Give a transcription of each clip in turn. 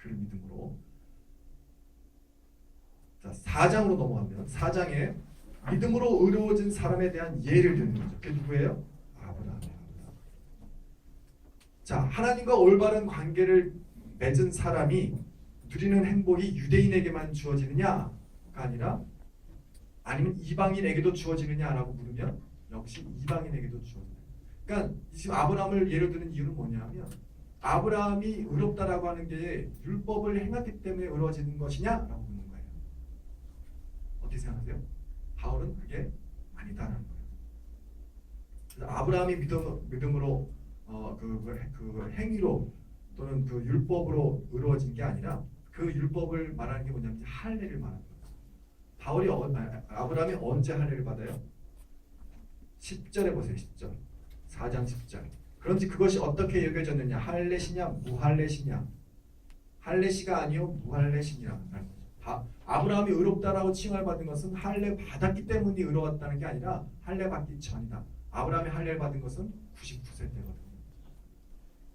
그를 믿음으로. 자, 4장으로 넘어가면 4장에 믿음으로 의로워진 사람에 대한 예를 드는 거죠. 그게 누구예요? 아브라함이에요. 자, 하나님과 올바른 관계를 맺은 사람이 누리는 행복이 유대인에게만 주어지느냐가 아니라 아니면 이방인에게도 주어지느냐라고 물으면 역시 이방인에게도 주어져요. 그러니까 지금 아브라함을 예로 드는 이유는 뭐냐면 아브라함이 의롭다라고 하는 게 율법을 행했기 때문에 의로워지는 것이냐라고 묻는 거예요. 어떻게 생각하세요? 바울은 그게 아니다라는 거예요. 그래서 아브라함이 믿음으로 그 행위로 또는 그 율법으로 의로워진 게 아니라 그 율법을 말하는 게 뭐냐면 할례를 말하는 거예요. 아브라함이 언제 할례를 받아요? 10절에 보세요. 10절. 4장 10절. 그런지 그것이 어떻게 여겨졌느냐? 할례시냐 무할례시냐? 할례시가 아니요 무할례시니라. 아브라함이 의롭다라고 칭을 받은 것은 할례 받았기 때문에 의로웠다는 게 아니라 할례 받기 전이다. 아브라함이 할례를 받은 것은 99세 때거든요.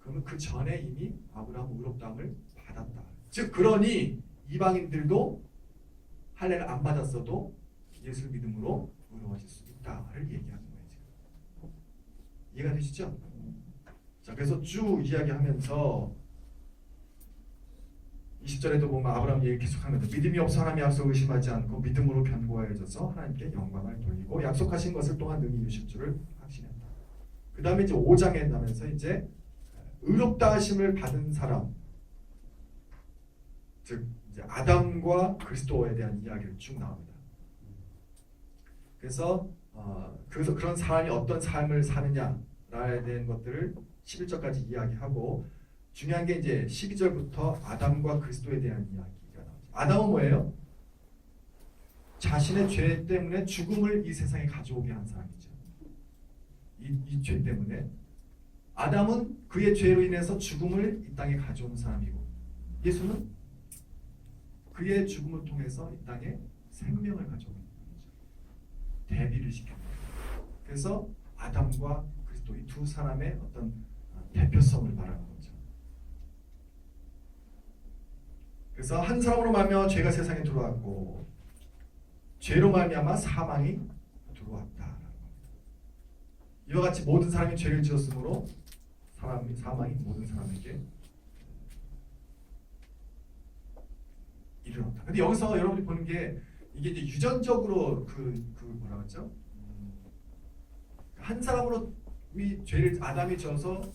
그러면 그 전에 이미 아브라함은 의롭다함을 받았다. 즉 그러니 이방인들도 할례를 안 받았어도 예수를 믿음으로 의로워질 수 있다를 얘기하는 거예요. 지금. 이해가 되시죠? 자, 그래서 쭉 이야기하면서 20절에도 보면 아브라함 얘기 계속하면서 믿음이 없어 하나님의 약속을 의심하지 않고 믿음으로 견고하여져서 하나님께 영광을 돌리고 약속하신 것을 또한 능히 이루실 줄을 확신했다. 그 다음에 이제 5장에 나면서 이제 의롭다 하심을 받은 사람, 즉 이제 아담과 그리스도에 대한 이야기를 쭉 나옵니다. 그래서 그런 사람이 어떤 삶을 사느냐에 대한 것들을 11절까지 이야기하고 중요한 게 이제 12절부터 아담과 그리스도에 대한 이야기가 나오죠. 아담은 뭐예요? 자신의 죄 때문에 죽음을 이 세상에 가져오게 한 사람이죠. 이 죄 때문에 아담은 그의 죄로 인해서 죽음을 이 땅에 가져온 사람이고 예수는 그의 죽음을 통해서 이 땅에 생명을 가져오는 거죠. 대비를 시킵니다. 그래서 아담과 그리스도 이 두 사람의 어떤 대표성을 말하는 거죠. 그래서 한 사람으로 말미암아 죄가 세상에 들어왔고 죄로 말미암아 사망이 들어왔다라는 겁니다. 이와 같이 모든 사람이 죄를 지었으므로 사망이 모든 사람에게 이르렀다. 근데 여기서 여러분이 보는 게 이게 이제 유전적으로 뭐라 그러죠? 한 사람으로 죄를 아담이 져서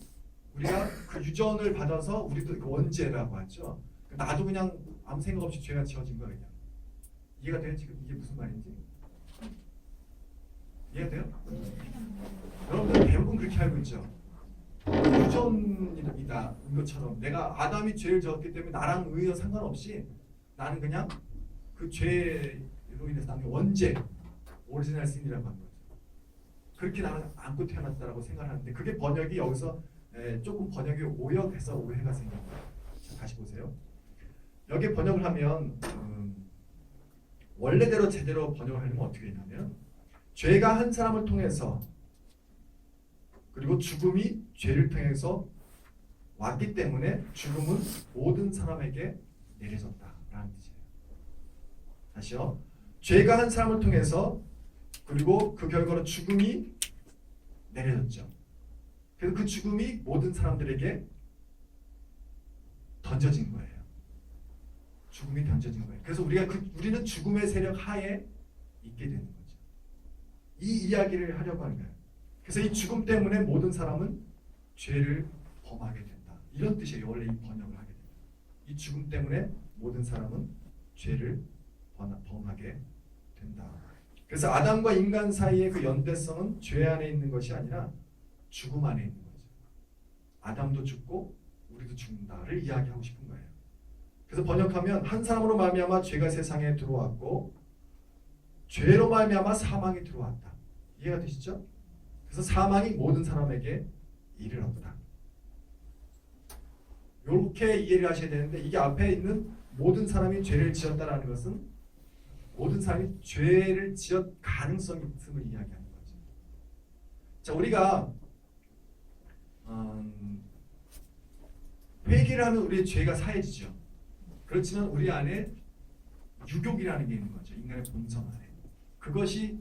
우리가 그 유전을 받아서 우리도 그 원죄라고 하죠. 나도 그냥 아무 생각 없이 죄가 지어진 거야 그냥. 이해가 돼요? 지금 이게 무슨 말인지? 이해가 돼요? 여러분들 대부분 그렇게 알고 있죠. 유전이다 이것처럼 내가 아담이 죄를 지었기 때문에 나랑 의외 상관없이 나는 그냥 그 죄로 인해서 나는 원죄, 오리지널 신이라고 하는 거죠. 그렇게 나는 안고 태어났다라고 생각하는데 그게 번역이 여기서 조금 번역이 오역해서 오해가 생깁니다. 자, 다시 보세요. 여기 번역을 하면 원래대로 제대로 번역을 하려면 어떻게 되냐면 죄가 한 사람을 통해서 그리고 죽음이 죄를 통해서 왔기 때문에 죽음은 모든 사람에게 내려졌다라는 뜻이에요. 다시요. 죄가 한 사람을 통해서 그리고 그 결과로 죽음이 내려졌죠. 그래서 그 죽음이 모든 사람들에게 던져진 거예요. 죽음이 던져진 거예요. 그래서 우리는 죽음의 세력 하에 있게 되는 거죠. 이 이야기를 하려고 하는 거예요. 그래서 이 죽음 때문에 모든 사람은 죄를 범하게 된다. 이런 뜻이에요. 원래 이 번역을 하게 됩니다. 이 죽음 때문에 모든 사람은 죄를 범하게 된다. 그래서 아담과 인간 사이의 그 연대성은 죄 안에 있는 것이 아니라 죽음 안에 있는 거죠. 아담도 죽고 우리도 죽는다를 이야기하고 싶은 거예요. 그래서 번역하면 한 사람으로 말미암아 죄가 세상에 들어왔고 죄로 말미암아 사망이 들어왔다. 이해가 되시죠? 그래서 사망이 모든 사람에게 이르렀다. 이렇게 이해를 하셔야 되는데 이게 앞에 있는 모든 사람이 죄를 지었다라는 것은 모든 사람이 죄를 지을 가능성이 있음을 이야기하는 거죠. 자, 우리가 회개를 하면 우리의 죄가 사해지죠. 그렇지만 우리 안에 유욕이라는 게 있는 거죠. 인간의 본성 안에. 그것이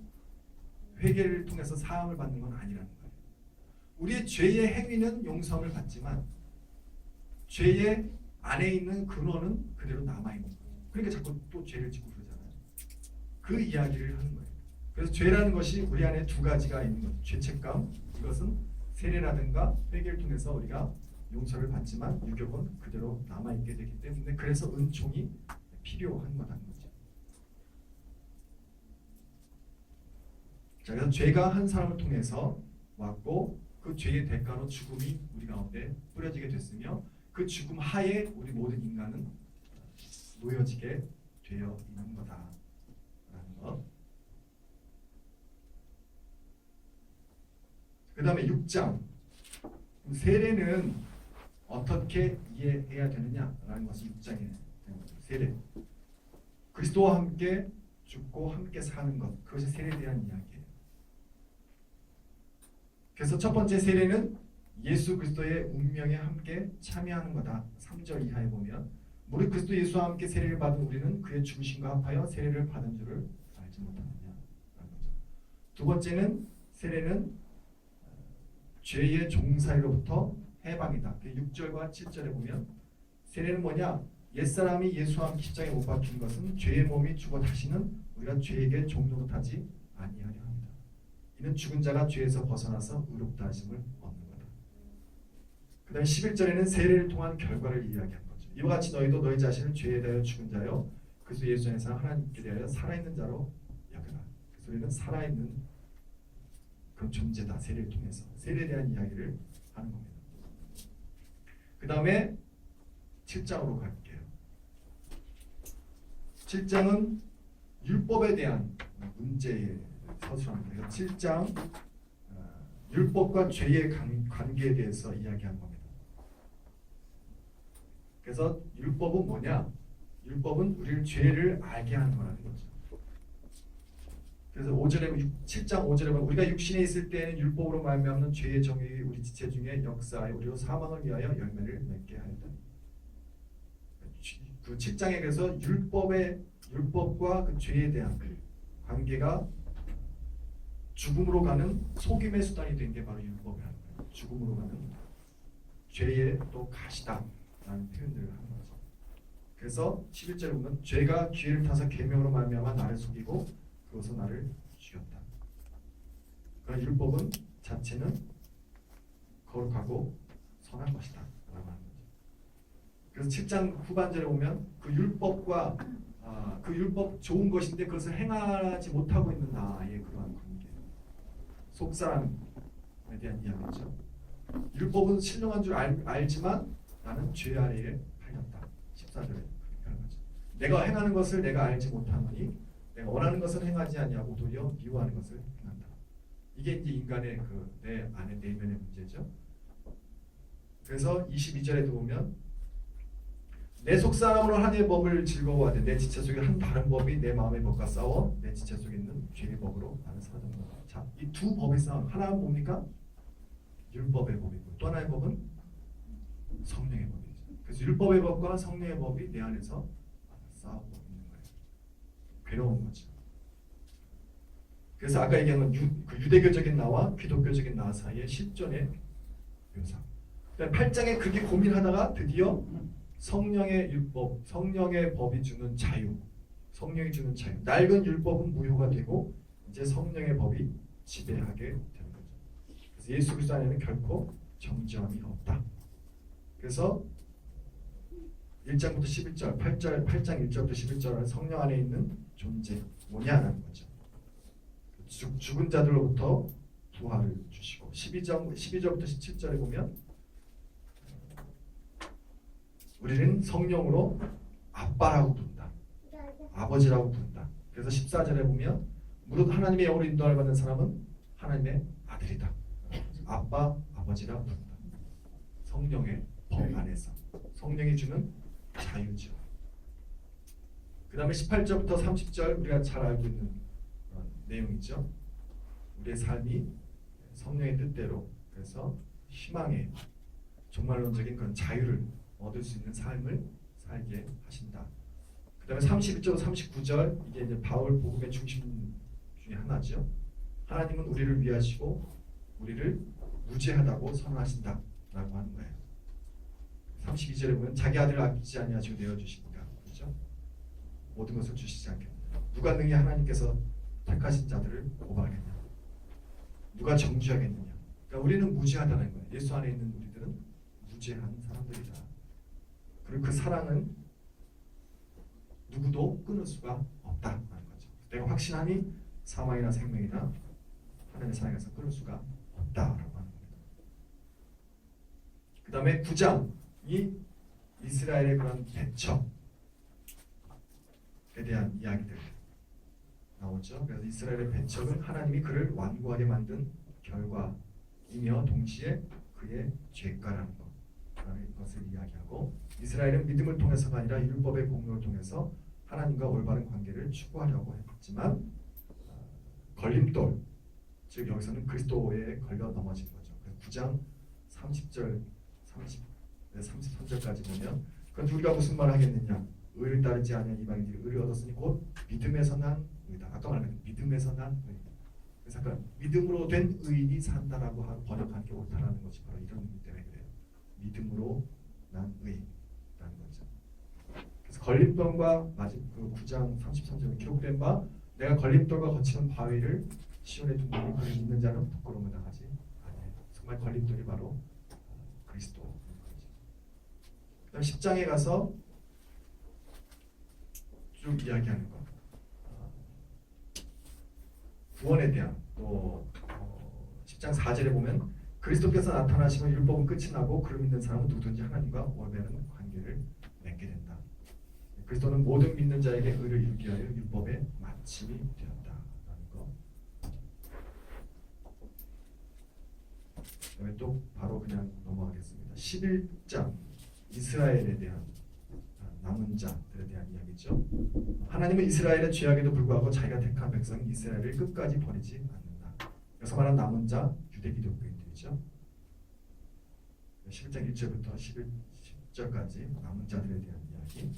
회개를 통해서 사함을 받는 건 아니라는 거예요. 우리의 죄의 행위는 용서를 받지만 죄의 안에 있는 근원은 그대로 남아있는 거예요. 그러니까 자꾸 또 죄를 짓고 그러잖아요. 그 이야기를 하는 거예요. 그래서 죄라는 것이 우리 안에 두 가지가 있는 거죠. 죄책감, 이것은 세례라든가 회개를 통해서 우리가 용서를 받지만 유격은 그대로 남아있게 되기 때문에 그래서 은총이 필요한 거라는 거죠. 자, 그래서 죄가 한 사람을 통해서 왔고 그 죄의 대가로 죽음이 우리 가운데 뿌려지게 됐으며 그 죽음 하에 우리 모든 인간은 놓여지게 되어 있는 거다라는 것. 그 다음에 6장 세례는 어떻게 이해해야 되느냐라는 것이 6장에 되는 거죠. 세례. 그리스도와 함께 죽고 함께 사는 것. 그것이 세례에 대한 이야기예요. 그래서 첫 번째 세례는 예수 그리스도의 운명에 함께 참여하는 거다. 3절 이하에 보면 무릇 그리스도 예수와 함께 세례를 받은 우리는 그의 죽으심과 합하여 세례를 받은 줄을 알지 못하느냐라는 거죠. 두 번째는 세례는 죄의 종살이로부터 해방이다. 6절과 7절에 보면 세례는 뭐냐? 옛사람이 예수와 함께 십자가에 못 박힌 것은 죄의 몸이 죽어 다시는 우리가 죄에게 종노릇하지 아니하려 합니다. 이는 죽은 자가 죄에서 벗어나서 의롭다 하심을 얻는 거다. 그 다음에 11절에는 세례를 통한 결과를 이야기한 거죠. 이와 같이 너희도 너희 자신을 죄에 대하여 죽은 자요 그리스도 예수 안에서 하나님께 대하여 살아있는 자로 여겨라. 그래서 우리는 살아있는 그런 존재다. 세례를 통해서 세례에 대한 이야기를 하는 겁니다. 그 다음에 7장으로 갈게요. 7장은 율법에 대한 문제에 서술합니다. 7장 율법과 죄의 관계에 대해서 이야기한 겁니다. 그래서 율법은 뭐냐? 율법은 우리를 죄를 알게 하는 거라는 거죠. 그래서 7장 5절에 보면 우리가 육신에 있을 때에는 율법으로 말미암는 죄의 정욕이 우리 지체 중에 역사하여 우리로 사망을 위하여 열매를 맺게 하였다. 그 7장에 그래서 율법과 그 죄에 대한 관계가 죽음으로 가는 속임의 수단이 된 게 바로 율법이라는 거예요. 죽음으로 가는 죄의 또 가시다라는 표현들을 하는 거죠. 그래서 11절에 보면 죄가 기회를 타서 계명으로 말미암아 나를 속이고 그것은 나를 죽였다. 그러나 율법은 자체는 거룩하고 선한 것이다 라고 하는 거죠. 그래서 7장 후반절에 보면 그 율법과 그 율법 좋은 것인데 그것을 행하지 못하고 있는 나의 그러한 관계, 속사람에 대한 이야기죠. 율법은 신령한 줄 알지만 나는 죄 아래에 팔렸다. 14절에 그렇게 하는 거죠. 내가 행하는 것을 내가 알지 못하노니 내가 원하는 것을 행하지 아니하고 도리어 미워하는 것을 행한다. 이게 이제 인간의 그 내 안의 내면의 문제죠. 그래서 22절에도 보면 내 속사람으로 하나님의 법을 즐거워하되 내 지체 속에 한 다른 법이 내 마음의 법과 싸워 내 지체 속에 있는 죄의 법으로 나는 사라졌노라. 자, 이 두 법의 싸움, 하나는 뭡니까? 율법의 법이고 또 하나의 법은 성령의 법이죠. 그래서 율법의 법과 성령의 법이 내 안에서 싸우고 있는 거예요. 괴로운 거죠. 그래서 아까 얘기한 그 유대교적인 나와 기독교적인 나 사이의 실존의 묘사. 8장에 그렇게 고민하다가 드디어 성령의 율법, 성령의 법이 주는 자유, 성령이 주는 자유. 낡은 율법은 무효가 되고 이제 성령의 법이 지배하게 되는 거죠. 그래서 예수 그리스도 안에는 결코 정죄함이 없다. 그래서 1장부터 11절, 8장 1절부터 11절은 성령 안에 있는 존재 뭐냐라는 거죠. 죽은 자들로부터 부활을 주시고 12절부터 17절에 보면 우리는 성령으로 아빠라고 부른다. 아버지라고 부른다. 그래서 14절에 보면 무릇 하나님의 영으로 인도함을 받는 사람은 하나님의 아들이다. 아빠, 아버지라 부른다. 성령의 법 안에서 성령이 주는 자유죠. 그 다음에 18절부터 30절 우리가 잘 알고 있는 내용이죠. 우리의 삶이 성령의 뜻대로 그래서 희망의 종말론적인 그런 자유를 얻을 수 있는 삶을 살게 하신다. 그 다음에 31절, 39절 이게 이제 바울 복음의 중심 중에 하나죠. 하나님은 우리를 위하시고 우리를 무죄하다고 선언하신다 라고 하는 거예요. 32절에 보면 자기 아들을 아끼지 아니하시고 내어주십니다. 그렇죠? 모든 것을 주시지 않겠느냐. 누가 능히 하나님께서 택하신 자들을 고발하겠냐. 누가 정죄하겠느냐. 그러니까 우리는 무죄하다는 거예요. 예수 안에 있는 우리들은 무죄한 사람들이다. 그리고 그 사랑은 누구도 끊을 수가 없다는 거죠. 내가 확신하니 사망이나 생명이나 하나님의 사랑에서 끊을 수가 없다라고 하는 겁니다. 그 다음에 9장이 이스라엘의 그런 대척에 대한 이야기들 나오죠. 그래서 이스라엘의 배척은 하나님이 그를 완고하게 만든 결과이며 동시에 그의 죄가라는 것을 이야기하고, 이스라엘은 믿음을 통해서가 아니라 율법의 공로를 통해서 하나님과 올바른 관계를 추구하려고 했지만 걸림돌, 즉 여기서는 그리스도에 걸려 넘어진 거죠. 9장 30절, 33절까지 보면 그럼 우리가 무슨 말을 하겠느냐. 의를 따르지 않은 이방인들이 의를 얻었으니 곧 믿음에서 난 의다. 아까 말한 믿음에서 난 의. 그래서 아까 믿음으로 된 의인이 산다라고 번역한 게 옳다라는 것이 바로 이런 의미 때문에 그래요. 믿음으로 난 의라는 거죠. 그래서 걸림돌과 마지막 그 9장 33절에 기록된 바 내가 걸림돌과 거치는 바위를 시온에 둔 놈이 그를 믿는 자는 부끄러움을 당하지 아니에요. 정말 걸림돌이 바로 그리스도인 거죠. 그다음 10장에 가서 쭉 이야기하는 것. 구원에 대한 또 10장 4절에 보면 그리스도께서 나타나시면 율법은 끝이 나고 그를 믿는 사람은 누구든지 하나님과 올바른 관계를 맺게 된다. 그리스도는 모든 믿는 자에게 의를 이루기 위하여 율법의 마침이 되었다라는 거. 그다음에 또 바로 그냥 넘어가겠습니다. 11장 이스라엘에 대한 남은 자들에 대한 이야기죠. 하나님은 이스라엘의 죄악에도 불구하고 자기가 택한 백성 이스라엘을 끝까지 버리지 않는다. 여기서 말한 남은 자 유대 기독교인들이죠. 11장 1절부터 10절까지 남은 자들에 대한 이야기.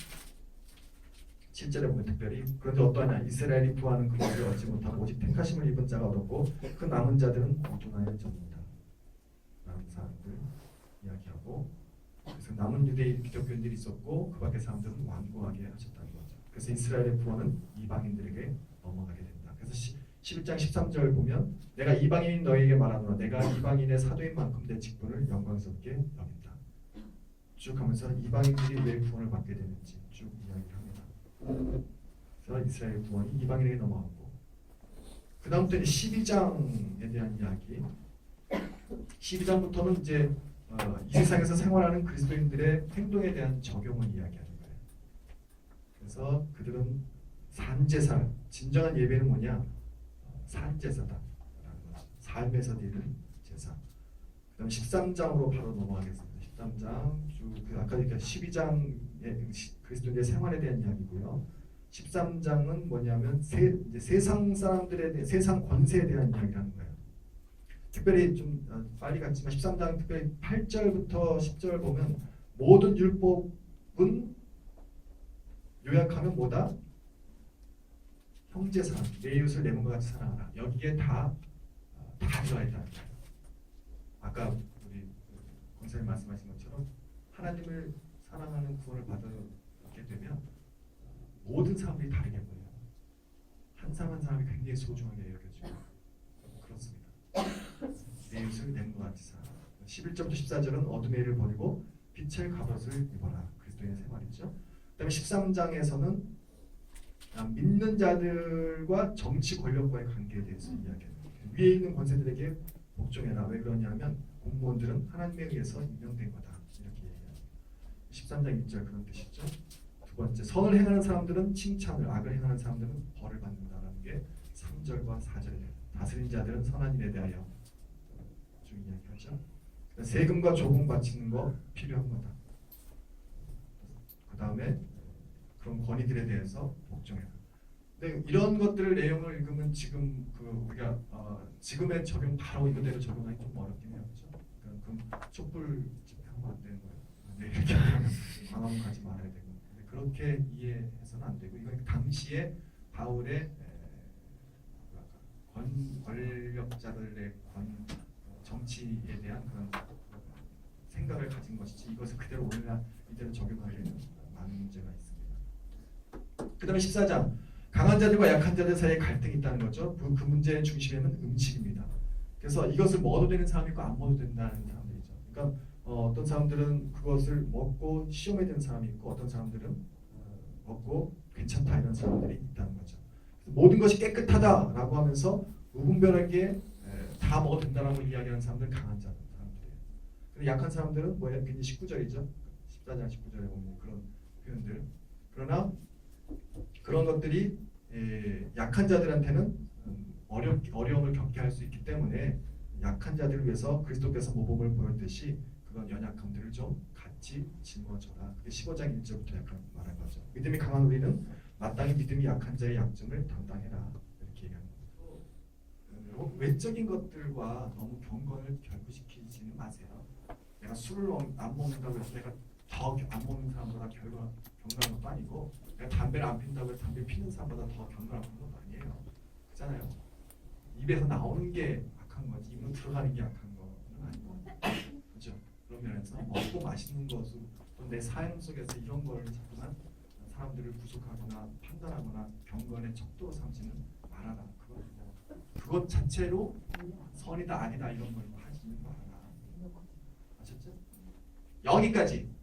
7절에 보면 특별히 그런데 어떠하냐 이스라엘이 구하는 그 길을 얻지 못하고 오직 택하심을 입은 자가 얻었고 그 남은 자들은 모두나의 전이다 라는 사람들 이야기하고, 그래서 남은 유대 기독교인들이 있었고 그 밖의 사람들은 완고하게 하셨다는 거죠. 그래서 이스라엘의 구원은 이방인들에게 넘어가게 된다. 그래서 11장 13절 보면 내가 이방인인 너희에게 말하노라 내가 이방인의 사도인 만큼 내 직분을 영광스럽게 여긴다. 쭉 하면서 이방인들이 왜 구원을 받게 되는지 쭉 이야기를 합니다. 그래서 이스라엘 구원이 이방인에게 넘어갔고, 그 다음부터 12장에 대한 이야기. 12장부터는 이제 이 세상에서 생활하는 그리스도인들의 행동에 대한 적용을 이야기하는 거예요. 그래서 그들은 산제사, 진정한 예배는 뭐냐? 산제사다라는 거죠. 삶에서 드리는 제사. 그다음 13장으로 바로 넘어가겠습니다. 13장 그 아까 얘기한 12장의 그리스도인의 생활에 대한 이야기고요. 13장은 뭐냐면 세상 사람들에 대해 세상 권세에 대한 이야기를 하는 거예요. 특별히 좀 빨리 갔지만 13장 특별히 8절부터 10절 보면 모든 율법은 요약하면 뭐다? 형제 사랑, 내 이웃을 내 몸과 같이 사랑하라. 여기에 다 들어가 있다는 거예요. 아까 우리 권사님 말씀하신 것처럼 하나님을 사랑하는 구원을 받게 되면 모든 사람들이 다르게 보여요. 한 사람 한 사람이 굉장히 소중하게 여겨지고 그렇습니다. 내 이웃을 내 몸과 같이 사랑하라. 11절부터 14절은 어둠의 일을 버리고 빛의 갑옷을 입어라. 그리스도의 생활이죠. 그다음에 13장에서는 믿는 자들과 정치 권력과의 관계에 대해서 이야기합니다. 위에 있는 권세들에게 복종해라. 왜 그러냐면 공무원들은 하나님에 의해서 임명된 거다. 이렇게 얘기합니다. 13장 1절 그런 뜻이죠. 두 번째, 선을 행하는 사람들은 칭찬을, 악을 행하는 사람들은 벌을 받는다라는 게 3절과 4절에 대해서. 다스린 자들은 선한 일에 대하여 쭉 이야기하죠. 세금과 조공 바치는 거 필요한 거다. 그 다음에 그런 권위들에 대해서 복종해라. 근데 이런 것들 내용을 읽으면 지금 우리가 지금의 적용 바로 이거대로 적용하기 좀 어렵긴 해요, 그렇죠? 그럼 촛불 집회하면 안 되는 거예요. 네, 이렇게 하면 광화문 가지 말아야 되고 그렇게 이해해서는 안 되고 이건 당시에 바울의 권력자들의 정치에 대한 그런 생각을 가진 것이지 이것을 그대로 오늘날 이대로 적용하기에는 많은 문제가 있습니다. 그 다음에 14장 강한 자들과 약한 자들 사이에 갈등이 있다는 거죠. 그 문제의 중심에는 음식입니다. 그래서 이것을 먹어도 되는 사람이 있고 안 먹어도 된다는 사람들이죠. 그러니까 어떤 사람들은 그것을 먹고 시험에 드는 사람이 있고 어떤 사람들은 먹고 괜찮다 이런 사람들이 있다는 거죠. 모든 것이 깨끗하다라고 하면서 무분별하게 다 먹어도 된다라고 이야기하는 사람들은 강한 사람들이에요. 근데 약한 사람들은 뭐예요? 굉장히 19절이죠. 14장 19절에 보면 그런 표현들. 그러나 그런 것들이 약한 자들한테는 어려움을 겪게 할 수 있기 때문에 약한 자들을 위해서 그리스도께서 모범을 보였듯이 그런 연약함들을 좀 같이 짊어져라. 그게 15장 1절부터 약간 말한 거죠. 믿음이 강한 우리는 마땅히 믿음이 약한 자의 약점을 담당해라. 이렇게 얘기하는 거죠. 외적인 것들과 너무 경건을 결부시키지는 마세요. 내가 술을 안 먹는다고 해서 내가 더 안 먹는 사람보다 경건한 것도 아니고 내가 담배를 안 핀다고 해서 담배 피는 사람보다 더 경건한 것도 아니에요. 그렇잖아요. 입에서 나오는 게 악한 거지 입으로 들어가는 게 악한 거는 아니고 그렇죠. 그런 면에서 먹고 마시는 것으로 또 내 삶 속에서 이런 거를 자꾸만 사람들을 구속하거나 판단하거나 경건의 척도로 삼지는 말아라. 그것 자체로 선이다 아니다 이런 걸 하지는 말아라. 아셨죠? 여기까지